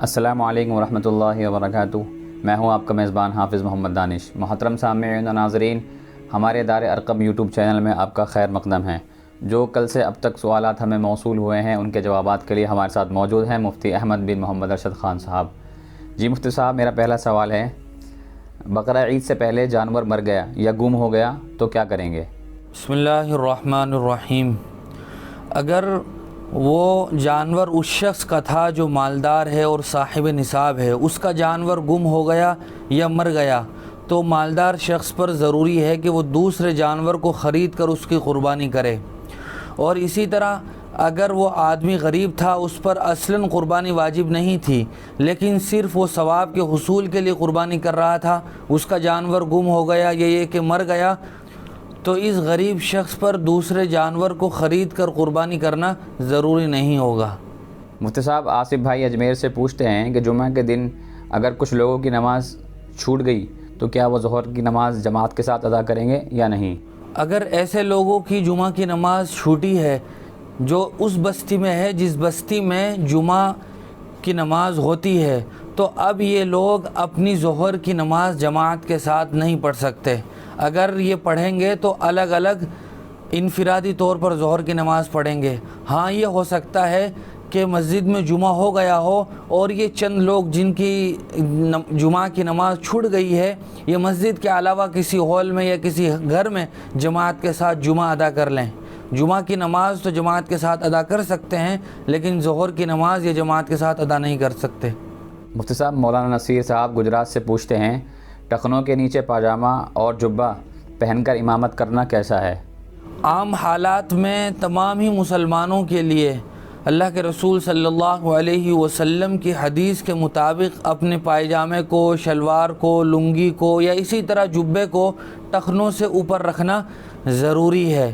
السلام علیکم ورحمۃ اللہ وبرکاتہ۔ میں ہوں آپ کا میزبان حافظ محمد دانش۔ محترم سامعین و ناظرین، ہمارے دار ارقم یوٹیوب چینل میں آپ کا خیر مقدم ہے۔ جو کل سے اب تک سوالات ہمیں موصول ہوئے ہیں، ان کے جوابات کے لیے ہمارے ساتھ موجود ہیں مفتی احمد بن محمد ارشد خان صاحب۔ جی مفتی صاحب، میرا پہلا سوال ہے، بقرہ عید سے پہلے جانور مر گیا یا گم ہو گیا تو کیا کریں گے؟ بسم اللہ الرحمن الرحیم۔ اگر وہ جانور اس شخص کا تھا جو مالدار ہے اور صاحب نصاب ہے، اس کا جانور گم ہو گیا یا مر گیا تو مالدار شخص پر ضروری ہے کہ وہ دوسرے جانور کو خرید کر اس کی قربانی کرے۔ اور اسی طرح اگر وہ آدمی غریب تھا، اس پر اصلاً قربانی واجب نہیں تھی، لیکن صرف وہ ثواب کے حصول کے لیے قربانی کر رہا تھا، اس کا جانور گم ہو گیا یا یہ کہ مر گیا، تو اس غریب شخص پر دوسرے جانور کو خرید کر قربانی کرنا ضروری نہیں ہوگا۔ مفتی صاحب، آصف بھائی اجمیر سے پوچھتے ہیں کہ جمعہ کے دن اگر کچھ لوگوں کی نماز چھوٹ گئی تو کیا وہ ظہر کی نماز جماعت کے ساتھ ادا کریں گے یا نہیں؟ اگر ایسے لوگوں کی جمعہ کی نماز چھوٹی ہے جو اس بستی میں ہے جس بستی میں جمعہ کی نماز ہوتی ہے، تو اب یہ لوگ اپنی ظہر کی نماز جماعت کے ساتھ نہیں پڑھ سکتے۔ اگر یہ پڑھیں گے تو الگ الگ انفرادی طور پر ظہر کی نماز پڑھیں گے۔ ہاں، یہ ہو سکتا ہے کہ مسجد میں جمعہ ہو گیا ہو اور یہ چند لوگ جن کی جمعہ کی نماز چھوٹ گئی ہے، یہ مسجد کے علاوہ کسی ہال میں یا کسی گھر میں جماعت کے ساتھ جمعہ ادا کر لیں۔ جمعہ کی نماز تو جماعت کے ساتھ ادا کر سکتے ہیں، لیکن ظہر کی نماز یہ جماعت کے ساتھ ادا نہیں کر سکتے۔ مفتی صاحب، مولانا نصیر صاحب گجرات سے پوچھتے ہیں، ٹخنوں کے نیچے پاجامہ اور جبہ پہن کر امامت کرنا کیسا ہے؟ عام حالات میں تمام ہی مسلمانوں کے لیے اللہ کے رسول صلی اللہ علیہ وسلم کی حدیث کے مطابق اپنے پائجامے کو، شلوار کو، لنگی کو یا اسی طرح جبے کو ٹخنوں سے اوپر رکھنا ضروری ہے۔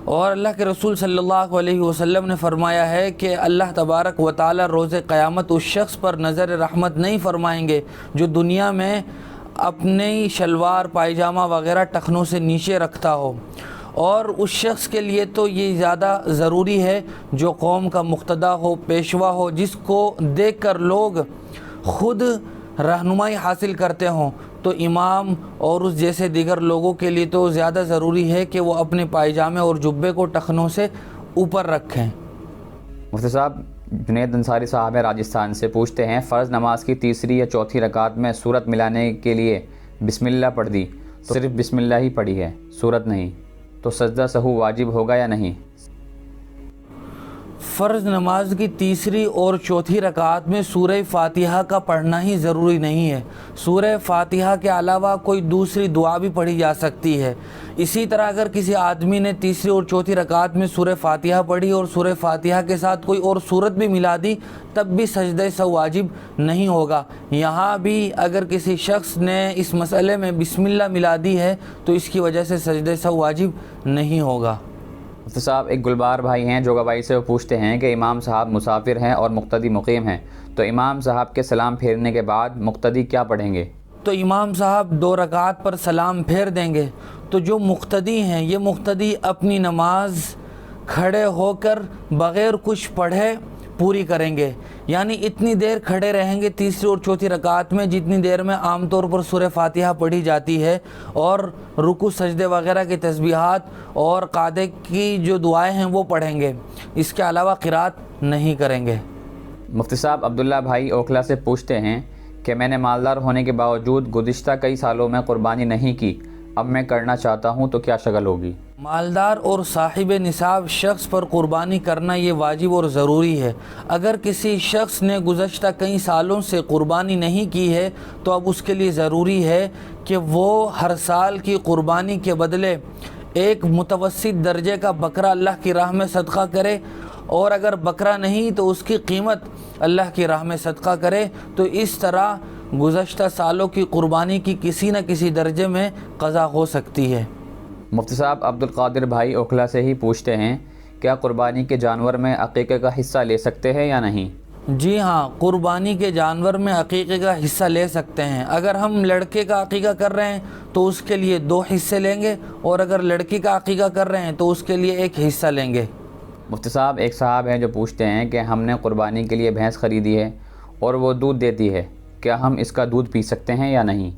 اور اللہ کے رسول صلی اللہ علیہ وسلم نے فرمایا ہے کہ اللہ تبارک و تعالی روز قیامت اس شخص پر نظر رحمت نہیں فرمائیں گے جو دنیا میں اپنی شلوار، پائجامہ وغیرہ ٹخنوں سے نیچے رکھتا ہو۔ اور اس شخص کے لیے تو یہ زیادہ ضروری ہے جو قوم کا مقتدا ہو، پیشوا ہو، جس کو دیکھ کر لوگ خود رہنمائی حاصل کرتے ہوں، تو امام اور اس جیسے دیگر لوگوں کے لیے تو زیادہ ضروری ہے کہ وہ اپنے پائجامے اور جبے کو ٹخنوں سے اوپر رکھیں۔ مفتی صاحب، جنید انصاری صاحب راجستھان سے پوچھتے ہیں، فرض نماز کی تیسری یا چوتھی رکعت میں سورت ملانے کے لیے بسم اللہ پڑھ دی تو صرف بسم اللہ ہی پڑھی ہے، سورت نہیں، تو سجدہ سہو واجب ہوگا یا نہیں؟ فرض نماز کی تیسری اور چوتھی رکعت میں سورہ فاتحہ کا پڑھنا ہی ضروری نہیں ہے۔ سورہ فاتحہ کے علاوہ کوئی دوسری دعا بھی پڑھی جا سکتی ہے۔ اسی طرح اگر کسی آدمی نے تیسری اور چوتھی رکعت میں سورہ فاتحہ پڑھی اور سورہ فاتحہ کے ساتھ کوئی اور سورت بھی ملا دی، تب بھی سجدہ سہو واجب نہیں ہوگا۔ یہاں بھی اگر کسی شخص نے اس مسئلے میں بسم اللہ ملا دی ہے تو اس کی وجہ سے سجدہ سہو واجب نہیں ہوگا۔ مفتی صاحب، ایک گلبار بھائی ہیں جو گواہی سے وہ پوچھتے ہیں کہ امام صاحب مسافر ہیں اور مقتدی مقیم ہیں، تو امام صاحب کے سلام پھیرنے کے بعد مقتدی کیا پڑھیں گے؟ تو امام صاحب 2 رکعات پر سلام پھیر دیں گے۔ تو جو مقتدی ہیں، یہ مقتدی اپنی نماز کھڑے ہو کر بغیر کچھ پڑھے پوری کریں گے، یعنی اتنی دیر کھڑے رہیں گے تیسری اور چوتھی رکعت میں جتنی دیر میں عام طور پر سورہ فاتحہ پڑھی جاتی ہے، اور رکوع سجدے وغیرہ کی تسبیحات اور قعدے کی جو دعائیں ہیں وہ پڑھیں گے، اس کے علاوہ قرات نہیں کریں گے۔ مفتی صاحب، عبداللہ بھائی اوکھلا سے پوچھتے ہیں کہ میں نے مالدار ہونے کے باوجود گزشتہ کئی سالوں میں قربانی نہیں کی، اب میں کرنا چاہتا ہوں تو کیا شکل ہوگی؟ مالدار اور صاحب نصاب شخص پر قربانی کرنا یہ واجب اور ضروری ہے۔ اگر کسی شخص نے گزشتہ کئی سالوں سے قربانی نہیں کی ہے تو اب اس کے لیے ضروری ہے کہ وہ ہر سال کی قربانی کے بدلے ایک متوسط درجے کا بکرا اللہ کی راہ میں صدقہ کرے، اور اگر بکرا نہیں تو اس کی قیمت اللہ کی راہ میں صدقہ کرے، تو اس طرح گزشتہ سالوں کی قربانی کی کسی نہ کسی درجے میں قضا ہو سکتی ہے۔ مفتی صاحب، عبدالقادر بھائی اوکھلا سے ہی پوچھتے ہیں، کیا قربانی کے جانور میں عقیقے کا حصہ لے سکتے ہیں یا نہیں؟ جی ہاں، قربانی کے جانور میں عقیقے کا حصہ لے سکتے ہیں۔ اگر ہم لڑکے کا عقیقہ کر رہے ہیں تو اس کے لیے 2 حصے لیں گے، اور اگر لڑکی کا عقیقہ کر رہے ہیں تو اس کے لیے 1 حصہ لیں گے۔ مفتی صاحب، ایک صاحب ہیں جو پوچھتے ہیں کہ ہم نے قربانی کے لیے بھینس خریدی ہے اور وہ دودھ دیتی ہے، کیا ہم اس کا دودھ پی سکتے ہیں یا نہیں؟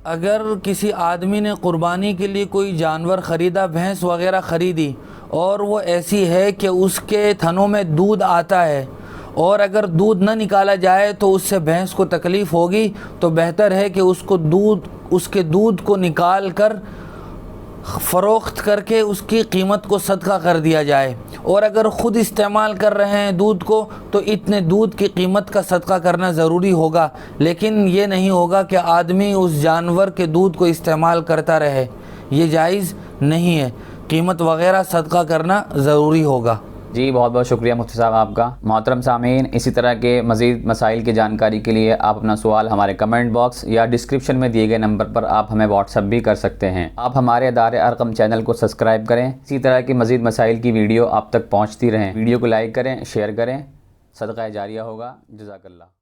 اگر کسی آدمی نے قربانی کے لیے کوئی جانور خریدا، بھینس وغیرہ خریدی، اور وہ ایسی ہے کہ اس کے تھنوں میں دودھ آتا ہے، اور اگر دودھ نہ نکالا جائے تو اس سے بھینس کو تکلیف ہوگی، تو بہتر ہے کہ اس کے دودھ کو نکال کر فروخت کر کے اس کی قیمت کو صدقہ کر دیا جائے۔ اور اگر خود استعمال کر رہے ہیں دودھ کو تو اتنے دودھ کی قیمت کا صدقہ کرنا ضروری ہوگا، لیکن یہ نہیں ہوگا کہ آدمی اس جانور کے دودھ کو استعمال کرتا رہے، یہ جائز نہیں ہے، قیمت وغیرہ صدقہ کرنا ضروری ہوگا۔ جی بہت بہت شکریہ مفتی صاحب آپ کا۔ محترم سامعین، اسی طرح کے مزید مسائل کی جانکاری کے لیے آپ اپنا سوال ہمارے کمنٹ باکس یا ڈسکرپشن میں دیے گئے نمبر پر آپ ہمیں واٹس ایپ بھی کر سکتے ہیں۔ آپ ہمارے دار ارقم چینل کو سبسکرائب کریں، اسی طرح کی مزید مسائل کی ویڈیو آپ تک پہنچتی رہیں۔ ویڈیو کو لائک کریں، شیئر کریں، صدقہ جاریہ ہوگا۔ جزاک اللہ۔